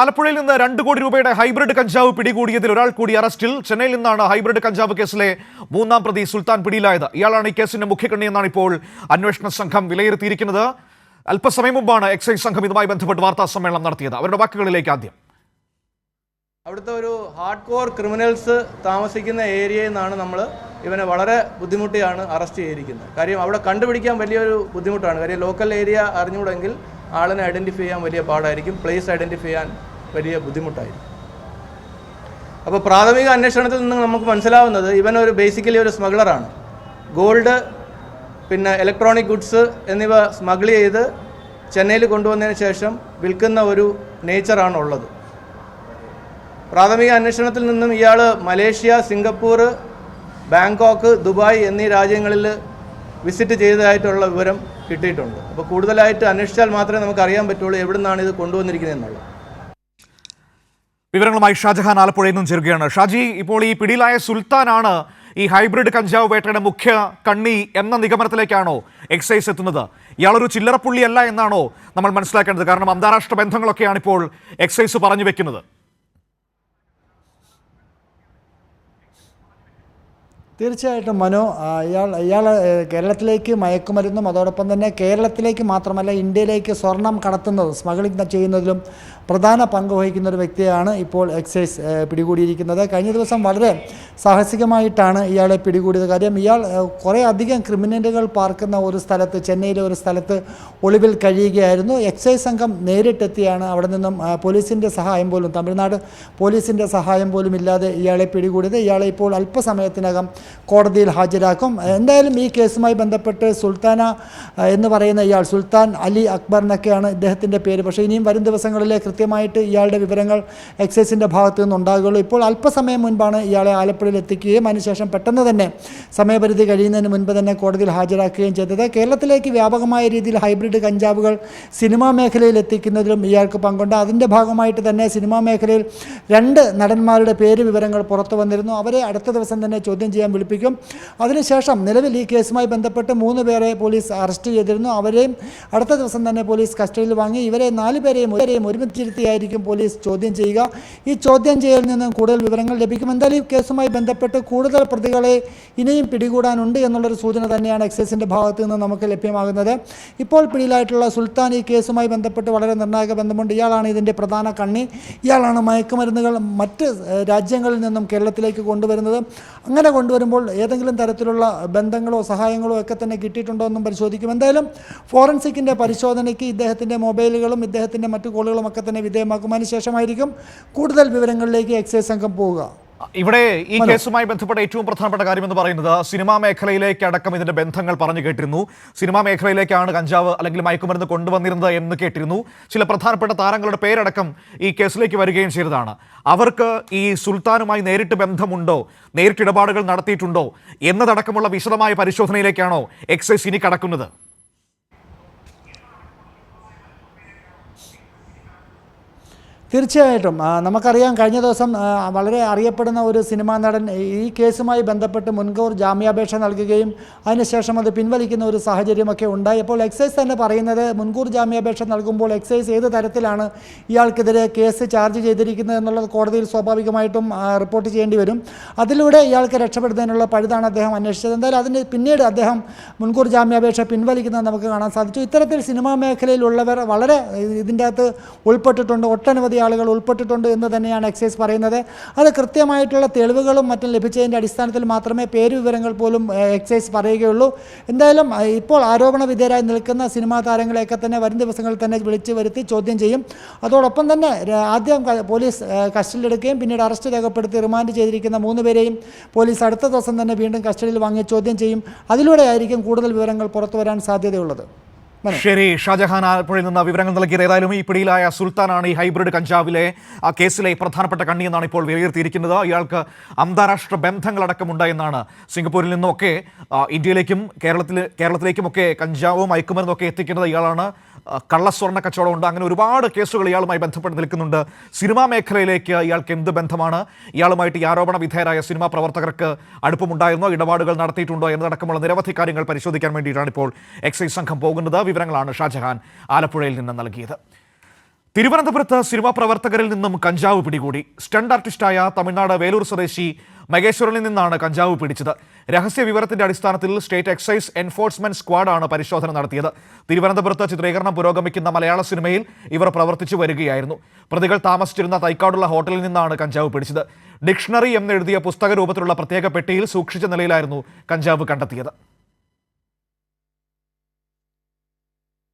ആലപ്പുഴയിൽ നിന്ന് 2 കോടി രൂപയുടെ ഹൈബ്രിഡ് കഞ്ചാവ് പിടികൂടിയതിൽ ഒരാൾ കൂടി അറസ്റ്റിൽ. ചെന്നൈയിൽ നിന്നാണ് ഹൈബ്രിഡ് കഞ്ചാവ് കേസിലെ 3ാം പ്രതി സുൽത്താൻ പിടിയിലായത്. ഇയാളാണ് ഈ കേസിന്റെ മുഖ്യകണ്ണിയെന്നാണ് ഇപ്പോൾ അന്വേഷണ സംഘം വിലയിരുത്തിയിരിക്കുന്നത്. അല്പസമയം മുമ്പാണ് എക്സൈസ് സംഘം ഇതുമായി ബന്ധപ്പെട്ട് വാർത്താ സമ്മേളനം നടത്തിയത്. അവരുടെ വാക്കുകളിലേക്ക് ആദ്യം. അവിടുത്തെ ഒരു ഹാർഡ് കോർ ക്രിമിനൽസ് താമസിക്കുന്ന ഏരിയയിൽ നിന്നാണ് നമ്മൾ ഇവനെ വളരെ ബുദ്ധിമുട്ടിയാണ് അറസ്റ്റ് ചെയ്തിരിക്കുന്നത്. കാര്യം അവിടെ കണ്ടുപിടിക്കാൻ വലിയൊരു ബുദ്ധിമുട്ടാണ്. കാര്യം ലോക്കൽ ഏരിയ അറിഞ്ഞുകൂടെങ്കിൽ ആളിനെ ഐഡൻറ്റിഫൈ ചെയ്യാൻ വലിയ പാടായിരിക്കും, പ്ലേസ് ഐഡൻറ്റിഫൈ ചെയ്യാൻ വലിയ ബുദ്ധിമുട്ടായിരിക്കും. അപ്പോൾ പ്രാഥമിക അന്വേഷണത്തിൽ നിന്ന് നമുക്ക് മനസ്സിലാവുന്നത് ഇവനൊരു ബേസിക്കലി ഒരു സ്മഗ്ലറാണ്. ഗോൾഡ്, പിന്നെ ഇലക്ട്രോണിക് ഗുഡ്സ് എന്നിവ സ്മഗിൾ ചെയ്ത് ചെന്നൈയിൽ കൊണ്ടുവന്നതിന് ശേഷം വിൽക്കുന്ന ഒരു നേച്ചറാണ് ഉള്ളത്. പ്രാഥമിക അന്വേഷണത്തിൽ നിന്നും ഇയാൾ മലേഷ്യ, സിംഗപ്പൂർ, ബാങ്കോക്ക്, ദുബായ് എന്നീ രാജ്യങ്ങളിൽ വിസിറ്റ് ചെയ്തതായിട്ടുള്ള വിവരം കിട്ടിയിട്ടുണ്ട്. അപ്പോൾ കൂടുതലായിട്ട് അന്വേഷിച്ചാൽ മാത്രമേ നമുക്ക് അറിയാൻ പറ്റുള്ളൂ എവിടെ നിന്നാണ് ഇത് കൊണ്ടുവന്നിരിക്കുന്നത് എന്നുള്ളത്. വിവരങ്ങളുമായി ഷാജഹാൻ ആലപ്പുഴയിൽ നിന്നും ചേരുകയാണ്. ഷാജി, ഇപ്പോൾ ഈ പിടിയിലായ സുൽത്താനാണ് ഈ ഹൈബ്രിഡ് കഞ്ചാവ് വേട്ടയുടെ മുഖ്യ കണ്ണി എന്ന നിഗമനത്തിലേക്കാണോ എക്സൈസ് എത്തുന്നത്? ഇയാളൊരു ചില്ലറപ്പുള്ളിയല്ല എന്നാണോ നമ്മൾ മനസ്സിലാക്കേണ്ടത്? കാരണം അന്താരാഷ്ട്ര ബന്ധങ്ങളൊക്കെയാണ് ഇപ്പോൾ എക്സൈസ് പറഞ്ഞു വെക്കുന്നത്. തീർച്ചയായിട്ടും മനു, ഇയാൾ കേരളത്തിലേക്ക് മയക്കുമരുന്നും അതോടൊപ്പം തന്നെ കേരളത്തിലേക്ക് മാത്രമല്ല ഇന്ത്യയിലേക്ക് സ്വർണം കടത്തുന്നതും സ്മഗ്ലിംഗ് ചെയ്യുന്നതിലും പ്രധാന പങ്ക് വഹിക്കുന്ന ഒരു വ്യക്തിയാണ് ഇപ്പോൾ എക്സൈസ് പിടികൂടിയിരിക്കുന്നത്. കഴിഞ്ഞ ദിവസം വളരെ സാഹസികമായിട്ടാണ് ഇയാളെ പിടികൂടിയത്. കാര്യം ഇയാൾ കുറേ അധികം ക്രിമിനലുകൾ പാർക്കുന്ന ഒരു സ്ഥലത്ത്, ചെന്നൈയിലെ ഒരു സ്ഥലത്ത് ഒളിവിൽ കഴിയുകയായിരുന്നു. എക്സൈസ് സംഘം നേരിട്ടെത്തിയാണ് അവിടെ നിന്നും പോലീസിൻ്റെ സഹായം പോലും, തമിഴ്നാട് പോലീസിൻ്റെ സഹായം പോലും ഇല്ലാതെ ഇയാളെ പിടികൂടിയത്. ഇയാളെ ഇപ്പോൾ അല്പസമയത്തിനകം കോടതിയിൽ ഹാജരാക്കും. എന്തായാലും ഈ കേസുമായി ബന്ധപ്പെട്ട് സുൽത്താന എന്ന് പറയുന്ന ഇയാൾ, സുൽത്താൻ അലി അക്ബർ എന്നൊക്കെയാണ് ഇദ്ദേഹത്തിൻ്റെ പേര്. പക്ഷേ ഇനിയും വരും ദിവസങ്ങളിലെ കൃത്യമായിട്ട് ഇയാളുടെ വിവരങ്ങൾ എക്സൈസിൻ്റെ ഭാഗത്തു നിന്നുണ്ടാകുകയുള്ളൂ. ഇപ്പോൾ അല്പസമയം മുൻപാണ് ഇയാളെ ആലപ്പുഴയിൽ എത്തിക്കുകയും അതിനുശേഷം പെട്ടെന്ന് തന്നെ സമയപരിധി കഴിയുന്നതിന് മുൻപ് തന്നെ കോടതിയിൽ ഹാജരാക്കുകയും ചെയ്തത്. കേരളത്തിലേക്ക് വ്യാപകമായ രീതിയിൽ ഹൈബ്രിഡ് കഞ്ചാവുകൾ സിനിമാ മേഖലയിൽ എത്തിക്കുന്നതിലും ഇയാൾക്ക് പങ്കുണ്ട്. അതിൻ്റെ ഭാഗമായിട്ട് തന്നെ സിനിമാ മേഖലയിൽ 2 നടന്മാരുടെ പേര് വിവരങ്ങൾ പുറത്തു വന്നിരുന്നു. അവരെ അടുത്ത ദിവസം തന്നെ ചോദ്യം ചെയ്യാൻ വിളിപ്പിക്കും. അതിനുശേഷം നിലവിൽ ഈ കേസുമായി ബന്ധപ്പെട്ട് 3 പേരെ പോലീസ് അറസ്റ്റ് ചെയ്തിരുന്നു. അവരെയും അടുത്ത ദിവസം തന്നെ പോലീസ് കസ്റ്റഡിയിൽ വാങ്ങി. ഇവരെ 4 പേരെയും ഒരുമിച്ചിരുത്തിയായിരിക്കും പോലീസ് ചോദ്യം ചെയ്യുക. ഈ ചോദ്യം ചെയ്യലിൽ നിന്നും കൂടുതൽ വിവരങ്ങൾ ലഭിക്കും. എന്തായാലും ഈ കേസുമായി ബന്ധപ്പെട്ട് കൂടുതൽ പ്രതികളെ ഇനിയും പിടികൂടാനുണ്ട് എന്നുള്ളൊരു സൂചന തന്നെയാണ് എക്സൈസിൻ്റെ ഭാഗത്തു നിന്ന് നമുക്ക് ലഭ്യമാകുന്നത്. ഇപ്പോൾ പിടിയിലായിട്ടുള്ള സുൽത്താൻ ഈ കേസുമായി ബന്ധപ്പെട്ട് വളരെ നിർണായക ബന്ധമുണ്ട്. ഇയാളാണ് ഇതിൻ്റെ പ്രധാന കണ്ണി. ഇയാളാണ് മയക്കുമരുന്നുകൾ മറ്റ് രാജ്യങ്ങളിൽ നിന്നും കേരളത്തിലേക്ക് കൊണ്ടുവരുന്നത്. അങ്ങനെ കൊണ്ടുവരുമ്പോൾ ഏതെങ്കിലും തരത്തിലുള്ള ബന്ധങ്ങളോ സഹായങ്ങളോ ഒക്കെ തന്നെ കിട്ടിയിട്ടുണ്ടോ എന്നും പരിശോധിക്കും. എന്തായാലും ഫോറൻസിക്കിൻ്റെ പരിശോധനയ്ക്ക് ഇദ്ദേഹത്തിൻ്റെ മൊബൈലുകളും ഇദ്ദേഹത്തിൻ്റെ മറ്റു കോളുകളും ഒക്കെ തന്നെ വിധേയമാക്കും. അതിനുശേഷമായിരിക്കും കൂടുതൽ വിവരങ്ങളിലേക്ക് എക്സൈസ് സംഘം പോവുക. ഇവിടെ ഈ കേസുമായി ബന്ധപ്പെട്ട ഏറ്റവും പ്രധാനപ്പെട്ട കാര്യം എന്ന് പറയുന്നത് സിനിമാ മേഖലയിലേക്ക് അടക്കം ഇതിന്റെ ബന്ധങ്ങൾ പറഞ്ഞു കേട്ടിരുന്നു. സിനിമാ മേഖലയിലേക്കാണ് കഞ്ചാവ് അല്ലെങ്കിൽ മയക്കുമരുന്ന് കൊണ്ടുവന്നിരുന്നത് എന്ന് കേട്ടിരുന്നു. ചില പ്രധാനപ്പെട്ട താരങ്ങളുടെ പേരടക്കം ഈ കേസിലേക്ക് വരികയും ചെയ്തതാണ്. അവർക്ക് ഈ സുൽത്താനുമായി നേരിട്ട് ബന്ധമുണ്ടോ, നേരിട്ട് ഇടപാടുകൾ നടത്തിയിട്ടുണ്ടോ എന്നതടക്കമുള്ള വിശദമായ പരിശോധനയിലേക്കാണോ എക്സൈസ് ഇനി കടക്കുന്നത്? തീർച്ചയായിട്ടും നമുക്കറിയാം, കഴിഞ്ഞ ദിവസം വളരെ അറിയപ്പെടുന്ന ഒരു സിനിമാ നടൻ ഈ കേസുമായി ബന്ധപ്പെട്ട് മുൻകൂർ ജാമ്യാപേക്ഷ നൽകുകയും അതിനുശേഷം അത് പിൻവലിക്കുന്ന ഒരു സാഹചര്യമൊക്കെ ഉണ്ടായി. അപ്പോൾ എക്സൈസ് തന്നെ പറയുന്നത് മുൻകൂർ ജാമ്യാപേക്ഷ നൽകുമ്പോൾ എക്സൈസ് ഏത് തരത്തിലാണ് ഇയാൾക്കെതിരെ കേസ് ചാർജ് ചെയ്തിരിക്കുന്നത് എന്നുള്ളത് കോടതിയിൽ സ്വാഭാവികമായിട്ടും റിപ്പോർട്ട് ചെയ്യേണ്ടി വരും. അതിലൂടെ ഇയാൾക്ക് രക്ഷപ്പെടുന്നതിനുള്ള പഴുതാണ് അദ്ദേഹം അന്വേഷിച്ചത്. എന്തായാലും അതിന് പിന്നീട് അദ്ദേഹം മുൻകൂർ ജാമ്യാപേക്ഷ പിൻവലിക്കുന്നത് നമുക്ക് കാണാൻ സാധിച്ചു. ഇത്തരത്തിൽ സിനിമാ മേഖലയിലുള്ളവർ വളരെ ഇതിൻ്റെ അകത്ത് ഉൾപ്പെട്ടിട്ടുണ്ട്, ഒട്ടനവധി ആളുകൾ ഉൾപ്പെട്ടിട്ടുണ്ട് എന്ന് തന്നെയാണ് എക്സൈസ് പറയുന്നത്. അത് കൃത്യമായിട്ടുള്ള തെളിവുകളും മറ്റും ലഭിച്ചതിൻ്റെ അടിസ്ഥാനത്തിൽ മാത്രമേ പേര് വിവരങ്ങൾ പോലും എക്സൈസ് പറയുകയുള്ളൂ. എന്തായാലും ഇപ്പോൾ ആരോപണ വിധേയരായി നിൽക്കുന്ന സിനിമാ താരങ്ങളെയൊക്കെ തന്നെ വരും ദിവസങ്ങളിൽ തന്നെ വിളിച്ചു വരുത്തി ചോദ്യം ചെയ്യും. അതോടൊപ്പം തന്നെ ആദ്യം പോലീസ് കസ്റ്റഡിയിലെടുക്കുകയും പിന്നീട് അറസ്റ്റ് രേഖപ്പെടുത്തി റിമാൻഡ് ചെയ്തിരിക്കുന്ന 3 പേരെയും പോലീസ് അടുത്ത ദിവസം തന്നെ വീണ്ടും കസ്റ്റഡിയിൽ വാങ്ങി ചോദ്യം ചെയ്യും. അതിലൂടെ ആയിരിക്കും കൂടുതൽ വിവരങ്ങൾ പുറത്തു വരാൻ സാധ്യതയുള്ളത്. ശരി, ഷാജഹാൻ ആലപ്പുഴയിൽ നിന്ന് വിവരങ്ങൾ നൽകിയത്. ഏതായാലും ഈ പിടിയിലായ സുൽത്താനാണ് ഈ ഹൈബ്രിഡ് കഞ്ചാവിലെ കേസിലെ പ്രധാനപ്പെട്ട കണ്ണി എന്നാണ് ഇപ്പോൾ വിലയിരുത്തിയിരിക്കുന്നത്. ഇയാൾക്ക് അന്താരാഷ്ട്ര ബന്ധങ്ങളടക്കമുണ്ട് എന്നാണ്. സിംഗപ്പൂരിൽ നിന്നൊക്കെ ഇന്ത്യയിലേക്കും കേരളത്തിലേക്കുമൊക്കെ കഞ്ചാവും മയക്കുമരുന്നൊക്കെ എത്തിക്കുന്നത് ഇയാളാണ്. കള്ളസ്വർണ്ണ കച്ചവടമുണ്ട്. അങ്ങനെ ഒരുപാട് കേസുകൾ ഇയാളുമായി ബന്ധപ്പെട്ട് നിൽക്കുന്നുണ്ട്. സിനിമാ മേഖലയിലേക്ക് ഇയാൾക്ക് എന്ത് ബന്ധമാണ്? ഇയാളുമായിട്ട് ഈ ആരോപണ വിധേയരായ സിനിമാ പ്രവർത്തകർക്ക് അടുപ്പമുണ്ടായിരുന്നോ, ഇടപാടുകൾ നടത്തിയിട്ടുണ്ടോ എന്നതടക്കമുള്ള നിരവധി കാര്യങ്ങൾ പരിശോധിക്കാൻ വേണ്ടിയിട്ടാണ് ഇപ്പോൾ എക്സൈസ് സംഘം പോകുന്നത്. വിവരങ്ങളാണ് ഷാജഹാൻ ആലപ്പുഴയിൽ നിന്ന് നൽകിയത്. തിരുവനന്തപുരത്ത് സിനിമാ പ്രവർത്തകരിൽ നിന്നും കഞ്ചാവ് പിടികൂടി. സ്റ്റണ്ട് ആർട്ടിസ്റ്റായ തമിഴ്നാട് വേലൂർ സ്വദേശി മഹേശ്വരനിൽ നിന്നാണ് കഞ്ചാവ് പിടിച്ചത്. രഹസ്യ വിവരത്തിന്റെ അടിസ്ഥാനത്തിൽ സ്റ്റേറ്റ് എക്സൈസ് എൻഫോഴ്സ്മെന്റ് സ്ക്വാഡാണ് പരിശോധന നടത്തിയത്. തിരുവനന്തപുരത്ത് ചിത്രീകരണം പുരോഗമിക്കുന്ന മലയാള സിനിമയിൽ ഇവർ പ്രവർത്തിച്ചു വരികയായിരുന്നു. പ്രതികൾ താമസിച്ചിരുന്ന തൈക്കാടുള്ള ഹോട്ടലിൽ നിന്നാണ് കഞ്ചാവ് പിടിച്ചത്. ഡിക്ഷണറി എന്നെഴുതിയ പുസ്തക രൂപത്തിലുള്ള പ്രത്യേക പെട്ടിയിൽ സൂക്ഷിച്ച നിലയിലായിരുന്നു കഞ്ചാവ് കണ്ടെത്തിയത്.